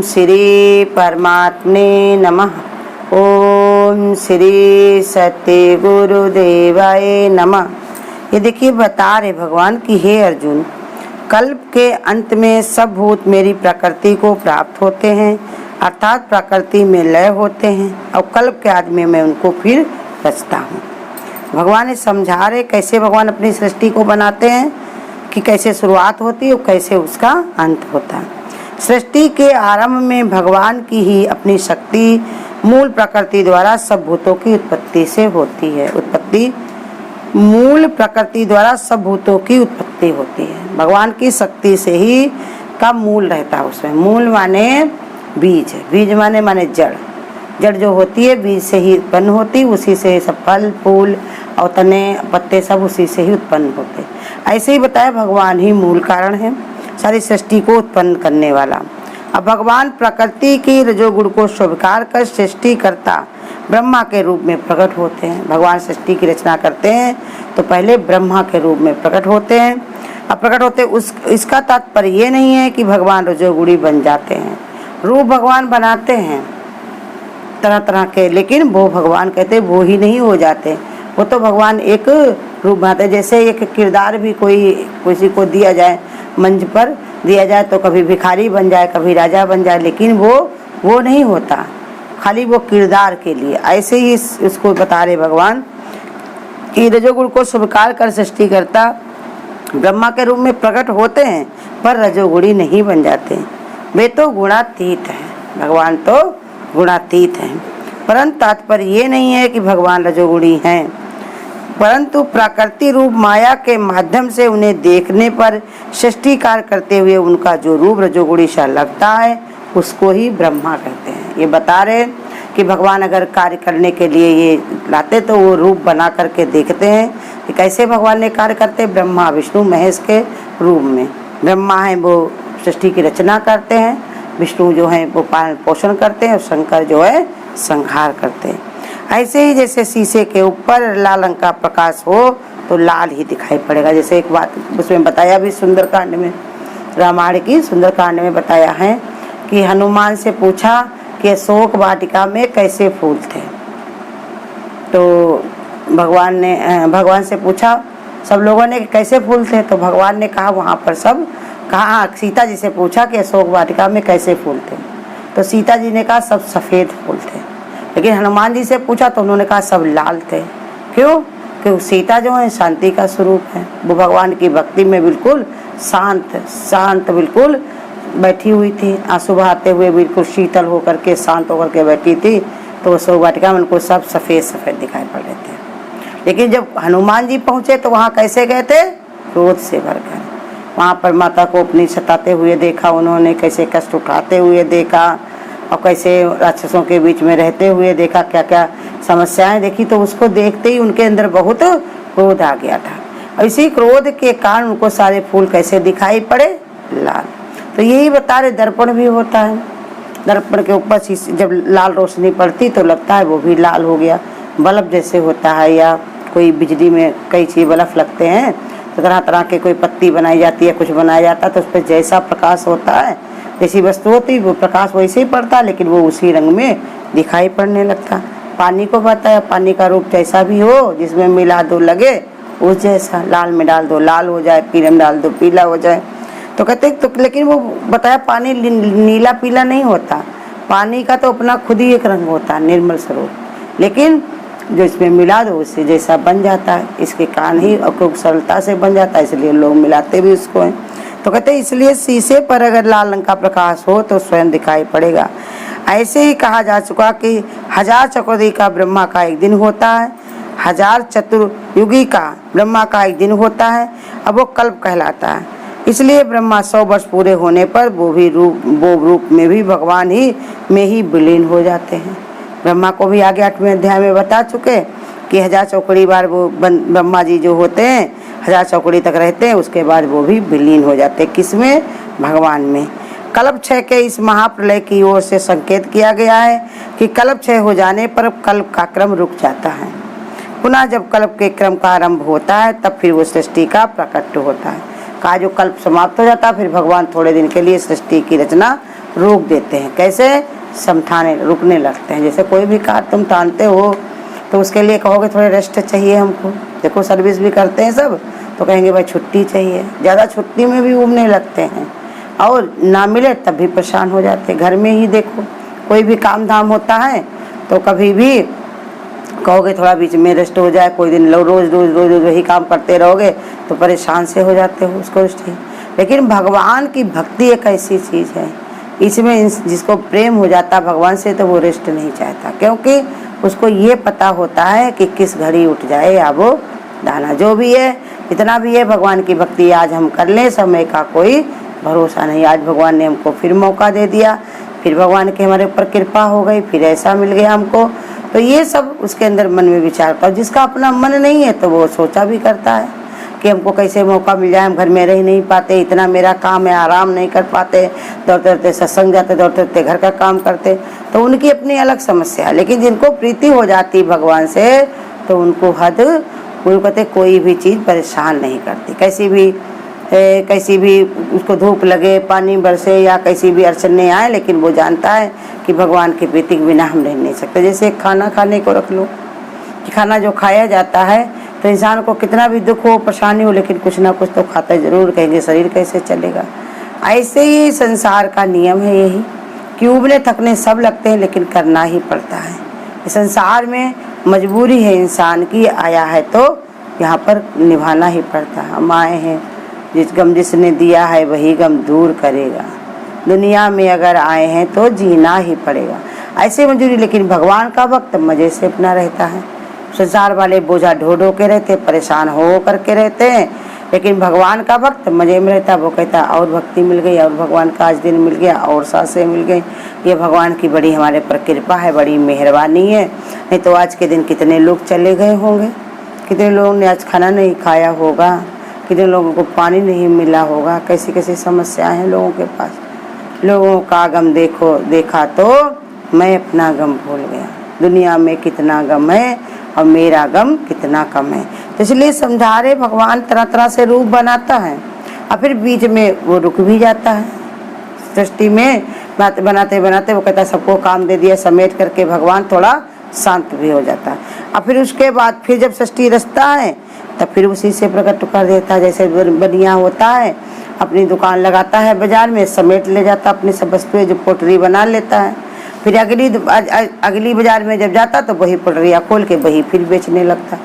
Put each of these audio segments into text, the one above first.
श्री परमात्मे नमः। ओम श्री सत्य गुरुदेवाय नमः। ये देखिए बता रहे भगवान कि हे अर्जुन, कल्प के अंत में सब भूत मेरी प्रकृति को प्राप्त होते हैं, अर्थात प्रकृति में लय होते हैं और कल्प के आदि में मैं उनको फिर रचता हूँ। भगवान ने समझा रहे कैसे भगवान अपनी सृष्टि को बनाते हैं, कि कैसे शुरुआत होती है और कैसे उसका अंत होता है। सृष्टि के आरंभ में भगवान की ही अपनी शक्ति मूल प्रकृति द्वारा सब भूतों की उत्पत्ति से होती है। मूल प्रकृति द्वारा सब भूतों की उत्पत्ति होती है। भगवान की शक्ति से ही का मूल रहता है उसमें। मूल माने बीज, बीज माने जड़। जड़ जो होती है बीज से ही उत्पन्न होती, उसी से सब फल फूल और तने पत्ते सब उसी से ही उत्पन्न होते। ऐसे ही बताया भगवान ही मूल कारण है, सारी सृष्टि को उत्पन्न करने वाला। अब भगवान प्रकृति की रजोगुण को स्वीकार कर सृष्टि करता ब्रह्मा के रूप में प्रकट होते हैं। भगवान सृष्टि की रचना करते हैं तो पहले ब्रह्मा के रूप में प्रकट होते हैं। अब प्रकट होते इसका तात्पर्य ये नहीं है कि भगवान रजोगुणी बन जाते हैं। रूप भगवान बनाते हैं तरह तरह के, लेकिन वो भगवान कहते वो ही नहीं हो जाते। वो तो भगवान एक रूप बनाते। जैसे एक किरदार भी किसी को दिया जाए, मंच पर दिया जाए तो कभी भिखारी बन जाए, कभी राजा बन जाए, लेकिन वो नहीं होता, खाली वो किरदार के लिए। ऐसे ही इसको बता रहे भगवान कि रजोगुण को स्वीकार कर सृष्टि करता ब्रह्मा के रूप में प्रकट होते हैं, पर रजोगुणी नहीं बन जाते। वे तो गुणातीत हैं, भगवान तो गुणातीत हैं। परंतु तात्पर्य ये नहीं है कि भगवान रजोगुणी हैं, परंतु प्राकृतिक रूप माया के माध्यम से उन्हें देखने पर सृष्टि कार्य करते हुए उनका जो रूप रजोगुणी सा लगता है उसको ही ब्रह्मा कहते हैं। ये बता रहे कि भगवान अगर कार्य करने के लिए ये लाते तो वो रूप बना करके देखते हैं कि कैसे भगवान ने कार्य करते। ब्रह्मा विष्णु महेश के रूप में। ब्रह्मा है वो सृष्टि की रचना करते हैं, विष्णु जो है वो पालन पोषण करते हैं और शंकर जो है संहार करते हैं। ऐसे ही जैसे शीशे के ऊपर लाल रंग का प्रकाश हो तो लाल ही दिखाई पड़ेगा। जैसे एक बात उसमें बताया भी सुंदरकांड में, रामायण की सुंदरकांड में बताया है कि हनुमान से पूछा कि अशोक वाटिका में कैसे फूल थे। तो भगवान से पूछा सब लोगों ने कैसे फूल थे, तो भगवान ने कहा वहाँ पर सब कहा। सीता जी से पूछा कि अशोक वाटिका में कैसे फूल थे, तो सीता जी ने कहा सब सफ़ेद फूल थे। लेकिन हनुमान जी से पूछा तो उन्होंने कहा सब लाल थे। क्यों? क्योंकि सीता जो है शांति का स्वरूप है। वो भगवान की भक्ति में बिल्कुल शांत बिल्कुल बैठी हुई थी, आंसू बहाते हुए बिल्कुल शीतल होकर के शांत होकर के बैठी थी। तो अशोक वाटिका में उनको सब सफ़ेद दिखाई पड़ रहे थे। लेकिन जब हनुमान जी पहुँचे तो वहाँ कैसे गए थे? क्रोध से भरकर। वहाँ पर माता को अपनी सताते हुए देखा उन्होंने, कैसे कष्ट उठाते हुए देखा और कैसे राक्षसों के बीच में रहते हुए देखा, क्या क्या समस्याएं देखी। तो उसको देखते ही उनके अंदर बहुत क्रोध आ गया था। और इसी क्रोध के कारण उनको सारे फूल कैसे दिखाई पड़े? लाल। तो यही बता रहे दर्पण भी होता है। दर्पण के ऊपर जब लाल रोशनी पड़ती तो लगता है वो भी लाल हो गया। बल्ब जैसे होता है या कोई बिजली में कई चीज बल्ब लगते हैं तो तरह तरह के कोई पत्ती बनाई जाती है, कुछ बनाया जाता है, तो उस पर जैसा प्रकाश होता है, जैसी वस्तु होती वो प्रकाश वैसे ही पड़ता है, लेकिन वो उसी रंग में दिखाई पड़ने लगता। पानी को बताया पानी का रूप जैसा भी हो, जिसमें मिला दो लगे उस जैसा। लाल में डाल दो लाल हो जाए, पीले में डाल दो पीला हो जाए। तो कहते तो लेकिन वो बताया पानी नीला पीला नहीं होता। पानी का तो अपना खुद ही एक रंग होता है, निर्मल स्वरूप। लेकिन जो इसमें मिला दो उससे जैसा बन जाता है। इसके कारण ही और सरलता से बन जाता है, इसलिए लोग मिलाते भी उसको हैं। तो कहते इसलिए शीशे पर अगर लाल रंग का प्रकाश हो तो स्वयं दिखाई पड़ेगा। ऐसे ही कहा जा चुका कि 1000 चतुर्युगी का ब्रह्मा का एक दिन होता है, 1000 चतुर्युगी का ब्रह्मा का एक दिन होता है। अब वो कल्प कहलाता है। इसलिए ब्रह्मा 100 वर्ष पूरे होने पर वो रूप में भी भगवान ही में ही विलीन हो जाते हैं। ब्रह्मा को भी आगे 8वें अध्याय में बता चुके कि 1000 चौकड़ी बार वो ब्रह्मा जी जो होते हैं 1000 चौकड़ी तक रहते हैं, उसके बाद वो भी विलीन हो जाते हैं। किसमें? भगवान में। कल्प क्षय के इस महाप्रलय की ओर से संकेत किया गया है कि कल्प क्षय हो जाने पर कल्प का क्रम रुक जाता है। पुनः जब कल्प के क्रम का आरंभ होता है तब फिर वो सृष्टि का प्रकट होता है। का जो कल्प समाप्त हो जाता है फिर भगवान थोड़े दिन के लिए सृष्टि की रचना रोक देते हैं। कैसे? समझाने रुकने लगते हैं। जैसे कोई भी कार तुम तानते हो तो उसके लिए कहोगे थोड़े रेस्ट चाहिए हमको। देखो सर्विस भी करते हैं सब, तो कहेंगे भाई छुट्टी चाहिए। ज़्यादा छुट्टी में भी उबने लगते हैं और ना मिले तब भी परेशान हो जाते हैं। घर में ही देखो कोई भी काम धाम होता है तो कभी भी कहोगे थोड़ा बीच में रेस्ट हो जाए, कोई दिन रोज रोज रोज रोज वही काम करते रहोगे तो परेशान से हो जाते हो, उसको रेस्ट ही। लेकिन भगवान की भक्ति एक ऐसी चीज़ है, इसमें जिसको प्रेम हो जाता भगवान से तो वो रेस्ट नहीं चाहता, क्योंकि उसको ये पता होता है कि किस घड़ी उठ जाए या वो दाना जो भी है, इतना भी है भगवान की भक्ति आज हम कर लें, समय का कोई भरोसा नहीं। आज भगवान ने हमको फिर मौका दे दिया, फिर भगवान की हमारे ऊपर कृपा हो गई, फिर ऐसा मिल गया हमको। तो ये सब उसके अंदर मन में विचार करता। जिसका अपना मन नहीं है तो वो सोचा भी करता है कि हमको कैसे मौका मिल जाए, हम घर में रह नहीं पाते, इतना मेरा काम है, आराम नहीं कर पाते, दौड़ते दौड़ते सत्संग जाते, दौड़ते दौड़ते घर का काम करते, तो उनकी अपनी अलग समस्या है। लेकिन जिनको प्रीति हो जाती भगवान से तो उनको हद वो कहते कोई भी चीज़ परेशान नहीं करती। कैसी भी उसको धूप लगे, पानी बरसे या कैसी भी अड़चने आए, लेकिन वो जानता है कि भगवान के प्रीति के बिना हम रह नहीं सकते। जैसे खाना खाने को रख लो कि खाना जो खाया जाता है तो इंसान को कितना भी दुख हो, परेशानी हो, लेकिन कुछ ना कुछ तो खाता जरूर, कहेंगे शरीर कैसे चलेगा। ऐसे ही संसार का नियम है यही कि उबने थकने सब लगते हैं, लेकिन करना ही पड़ता है। संसार में मजबूरी है इंसान की, आया है तो यहाँ पर निभाना ही पड़ता है। हम आए हैं, जिस गम जिसने दिया है वही गम दूर करेगा। दुनिया में अगर आए हैं तो जीना ही पड़ेगा, ऐसे मजबूरी। लेकिन भगवान का वक्त मज़े से अपना रहता है। संसार वाले बोझा ढो ढो के रहते, परेशान हो करके रहते हैं, लेकिन भगवान का वक्त मज़े में रहता। वो कहता और भक्ति मिल गई, और भगवान का आज दिन मिल गया, और सांसें मिल गई। ये भगवान की बड़ी हमारे पर कृपा है, बड़ी मेहरबानी है। नहीं तो आज के दिन कितने लोग चले गए होंगे, कितने लोगों ने आज खाना नहीं खाया होगा, कितने लोगों को पानी नहीं मिला होगा, कैसी कैसी समस्याएं हैं लोगों के पास। लोगों का गम देखा तो मैं अपना गम भूल गया। दुनिया में कितना गम है और मेरा गम कितना कम है। तो इसलिए समझा रहे भगवान तरह तरह से रूप बनाता है और फिर बीच में वो रुक भी जाता है। सृष्टि में बनाते बनाते वो कहता है सबको काम दे दिया समेट करके, भगवान थोड़ा शांत भी हो जाता है। और फिर उसके बाद फिर जब सृष्टि रचता है तब फिर उसी से प्रकट कर देता है। जैसे बनिया होता है, अपनी दुकान लगाता है बाजार में, समेट ले जाता अपनी सब वस्तुएं, जो पोटरी बना लेता है। फिर अगली बाजार में जब जाता तो वही पोटरियाँ खोल के वही फिर बेचने लगता।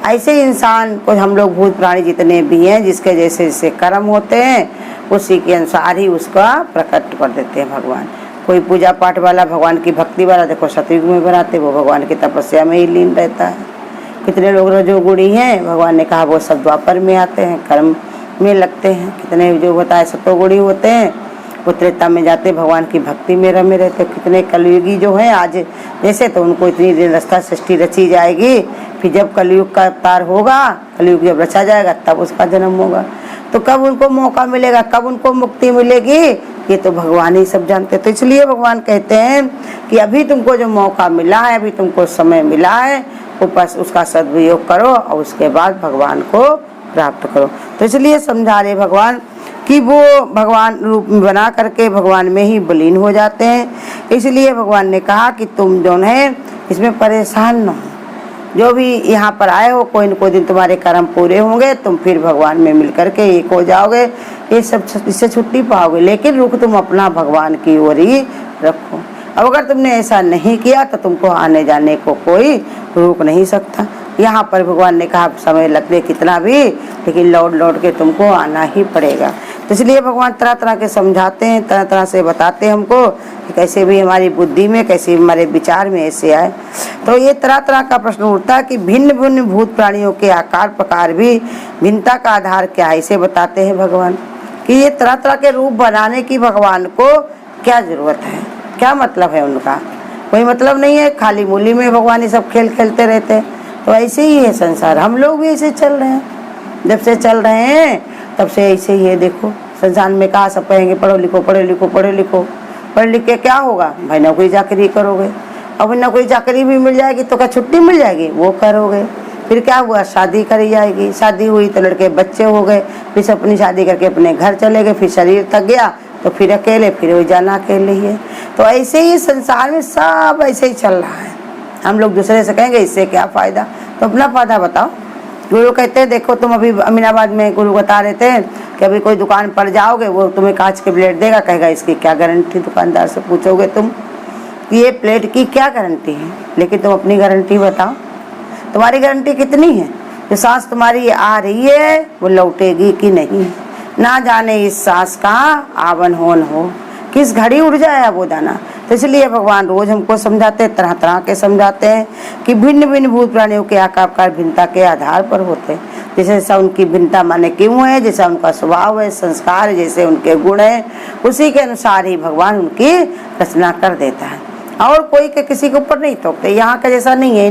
ऐसे इंसान को हम लोग भूत प्राणी जितने भी हैं, जिसके जैसे जैसे कर्म होते हैं उसी के अनुसार ही उसका प्रकट कर देते हैं भगवान। कोई पूजा पाठ वाला, भगवान की भक्ति वाला, देखो सतयुग में बनाते, वो भगवान की तपस्या में ही लीन रहता है। कितने लोग रजोगुणी हैं, भगवान ने कहा वो सब द्वापर में आते हैं, कर्म में लगते हैं। कितने जो बताए सतोगुणी होते हैं वो त्रेता में जाते, भगवान की भक्ति में रमे रहते। कितने कलयुगी जो हैं आज जैसे, तो उनको इतनी दिन रास्ता सृष्टि रची जाएगी, फिर जब कलयुग का अवतार होगा, कलयुग जब रचा जाएगा तब उसका जन्म होगा। तो कब उनको मौका मिलेगा, कब उनको मुक्ति मिलेगी, ये तो भगवान ही सब जानते। तो इसलिए भगवान कहते हैं कि अभी तुमको जो मौका मिला है, अभी तुमको समय मिला है, बस उसका सदुपयोग करो और उसके बाद भगवान को प्राप्त करो। तो इसलिए समझा रहे भगवान कि वो भगवान रूप में बना करके भगवान में ही विलीन हो जाते हैं। इसलिए भगवान ने कहा कि तुम जो है इसमें परेशान न हो। जो भी यहाँ पर आए हो, कोई न कोई दिन तुम्हारे कर्म पूरे होंगे, तुम फिर भगवान में मिल करके एक हो जाओगे, ये सब इससे छुट्टी पाओगे। लेकिन रुख तुम अपना भगवान की ओर ही रखो। अब अगर तुमने ऐसा नहीं किया तो तुमको आने जाने को कोई रोक नहीं सकता। यहाँ पर भगवान ने कहा समय लगते कितना भी, लेकिन लौट लौट के तुमको आना ही पड़ेगा। तो इसलिए भगवान तरह तरह के समझाते हैं, तरह तरह से बताते हैं हमको कि कैसे भी हमारी बुद्धि में, कैसे हमारे विचार में ऐसे आए। तो ये तरह तरह का प्रश्न उठता है कि भिन्न भिन्न भूत प्राणियों के आकार प्रकार भी भिन्नता का आधार क्या है, इसे बताते हैं भगवान कि ये तरह तरह के रूप बनाने की भगवान को क्या जरूरत है, क्या मतलब है उनका, कोई मतलब नहीं है। खाली मूली में भगवान ये सब खेल खेलते रहते हैं। तो ऐसे ही है संसार, हम लोग भी ऐसे चल रहे हैं, जब से चल रहे हैं तब से ऐसे ही है। देखो संसार में कहा सब कहेंगे पढ़ो लिखो पढ़ो लिखो पढ़ो लिखो, पढ़ लिख के क्या होगा भाई, नौकरी चाकरी करोगे। अब नौकरी चाकरी भी मिल जाएगी तो क्या छुट्टी मिल जाएगी, वो करोगे। फिर क्या हुआ, शादी करी जाएगी, शादी हुई तो लड़के बच्चे हो गए, फिर से अपनी शादी करके अपने घर चले गए, फिर शरीर थक गया तो फिर अकेले, फिर वही जाना अकेले ही है। तो ऐसे ही संसार में सब ऐसे ही चल रहा है। हम लोग दूसरे से कहेंगे इससे क्या फ़ायदा, तो अपना फ़ायदा बताओ। गुरु कहते हैं, देखो तुम अभी अमीनाबाद में गुरु बता रहे थे कि अभी कोई दुकान पर जाओगे, वो तुम्हें कांच के प्लेट देगा, कहेगा इसकी क्या गारंटी। दुकानदार से पूछोगे तुम कि ये प्लेट की क्या गारंटी है, लेकिन तुम अपनी गारंटी बताओ, तुम्हारी गारंटी कितनी है? जो सांस तुम्हारी आ रही है वो लौटेगी कि नहीं, ना जाने इस सांस का आवन होन हो, किस घड़ी उड़ जाए वो दाना। तो इसलिए भगवान रोज हमको समझाते हैं, तरह तरह के समझाते हैं कि भिन्न भिन्न भूत प्राणियों के आकार भिन्नता के आधार पर होते हैं। जैसे जैसा उनकी भिन्नता माने क्यों है, जैसा उनका स्वभाव है, संस्कार है, जैसे उनके गुण है, उसी के अनुसार ही भगवान उनकी रचना कर देता है। और कोई के किसी के ऊपर नहीं थोपते। यहाँ का जैसा नहीं है,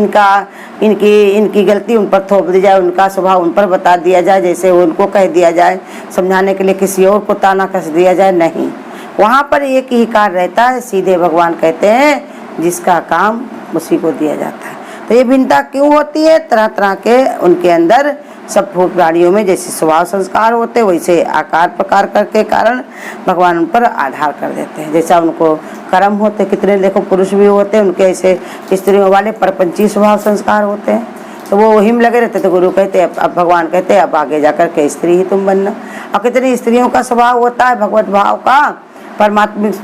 इनकी गलती उन पर थोप दी जाए, उनका स्वभाव उन पर बता दिया जाए, जैसे उनको कह दिया जाए, समझाने के लिए किसी और को ताना कस दिया जाए, नहीं। वहाँ पर एक ही कार्य रहता है, सीधे भगवान कहते हैं जिसका काम उसी को दिया जाता है। तो ये भिन्नता क्यों होती है? तरह तरह के उनके अंदर सब भूत प्राणियों में जैसे स्वभाव संस्कार होते वैसे आकार प्रकार करके कारण भगवान उन पर आधार कर देते हैं। जैसा उनको कर्म होते, कितने देखो पुरुष भी होते हैं उनके ऐसे स्त्रियों वाले परपंची स्वभाव संस्कार होते हैं, तो वो हिम लगे रहते। तो गुरु कहते हैं, अब भगवान कहते हैं अब आगे जाकर के स्त्री ही तुम बनना। और कितनी स्त्रियों का स्वभाव होता है भगवत भाव का, परमात्मिक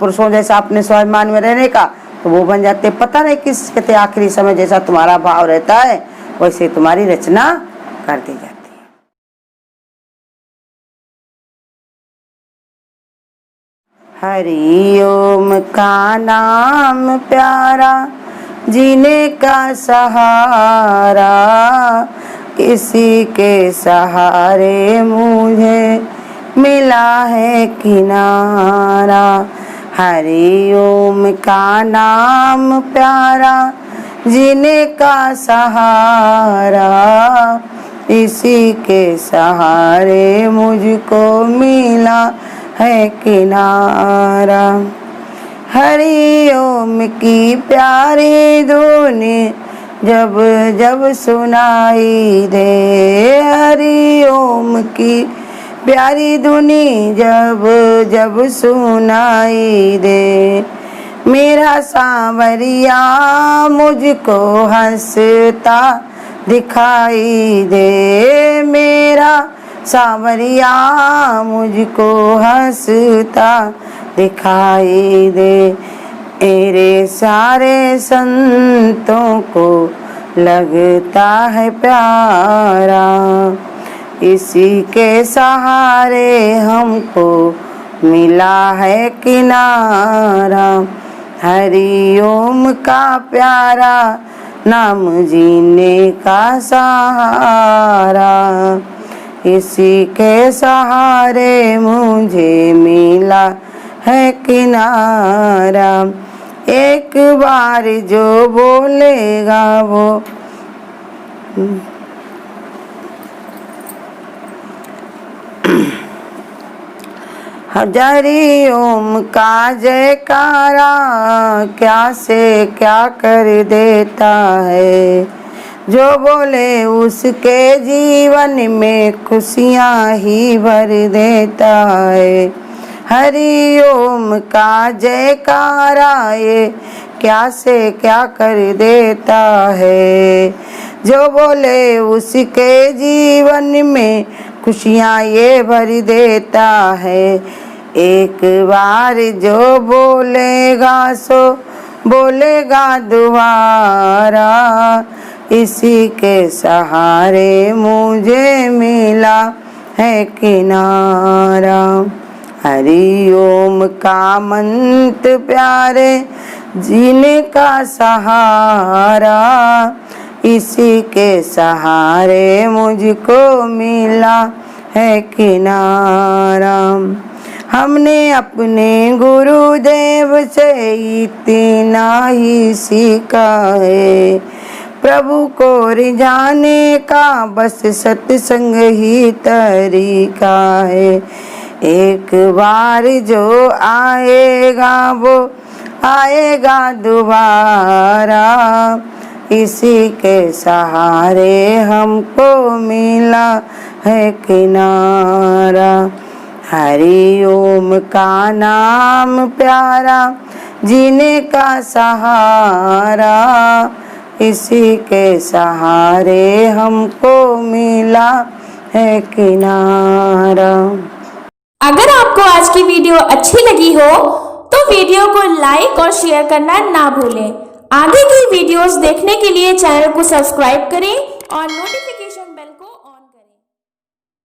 पुरुषों जैसा अपने स्वाभिमान में रहने का, तो वो बन जाते। पता नहीं किस कहते आखिरी समय जैसा तुम्हारा भाव रहता है वैसे तुम्हारी रचना कर दी जाती है। हरि ओम का नाम प्यारा, जीने का सहारा, किसी के सहारे मुझे मिला है किनारा। हरि ओम का नाम प्यारा, जीने का सहारा, इसी के सहारे मुझको मिला है किनारा। हरि ओम की प्यारी धुन जब जब सुनाई दे, हरि ओम की प्यारी धुनी जब जब सुनाई दे, मेरा सांवरिया मुझको हंसता दिखाई दे, मेरा सांवरिया मुझको हंसता दिखाई दे। मेरे सारे संतों को लगता है प्यारा, इसी के सहारे हमको मिला है किनारा। हरि ओम का प्यारा नाम जीने का सहारा, इसी के सहारे मुझे मिला है किनारा। एक बार जो बोलेगा वो हरि ओम का जयकारा क्या से क्या कर देता है, जो बोले उसके जीवन में खुशियाँ ही भर देता है। हरि ओम का जयकारा ये क्या से क्या कर देता है, जो बोले उसके जीवन में खुशियाँ ये भर देता है। एक बार जो बोलेगा सो बोलेगा दोबारा, इसी के सहारे मुझे मिला है किनारा। हरि ओम का मंत्र प्यारे जीने का सहारा, इसी के सहारे मुझको मिला है किनारा। हमने अपने गुरुदेव से इतना ही सीखा है, प्रभु को रिझाने का बस सत्संग ही तरीका है। एक बार जो आएगा वो आएगा दोबारा, इसी के सहारे हमको मिला है किनारा। हरि ओम का नाम प्यारा, जीने का सहारा, इसी के सहारे हमको मिला है किनारा। अगर आपको आज की वीडियो अच्छी लगी हो तो वीडियो को लाइक और शेयर करना ना भूलें। आगे की वीडियोस देखने के लिए चैनल को सब्सक्राइब करें और नोटिफिकेशन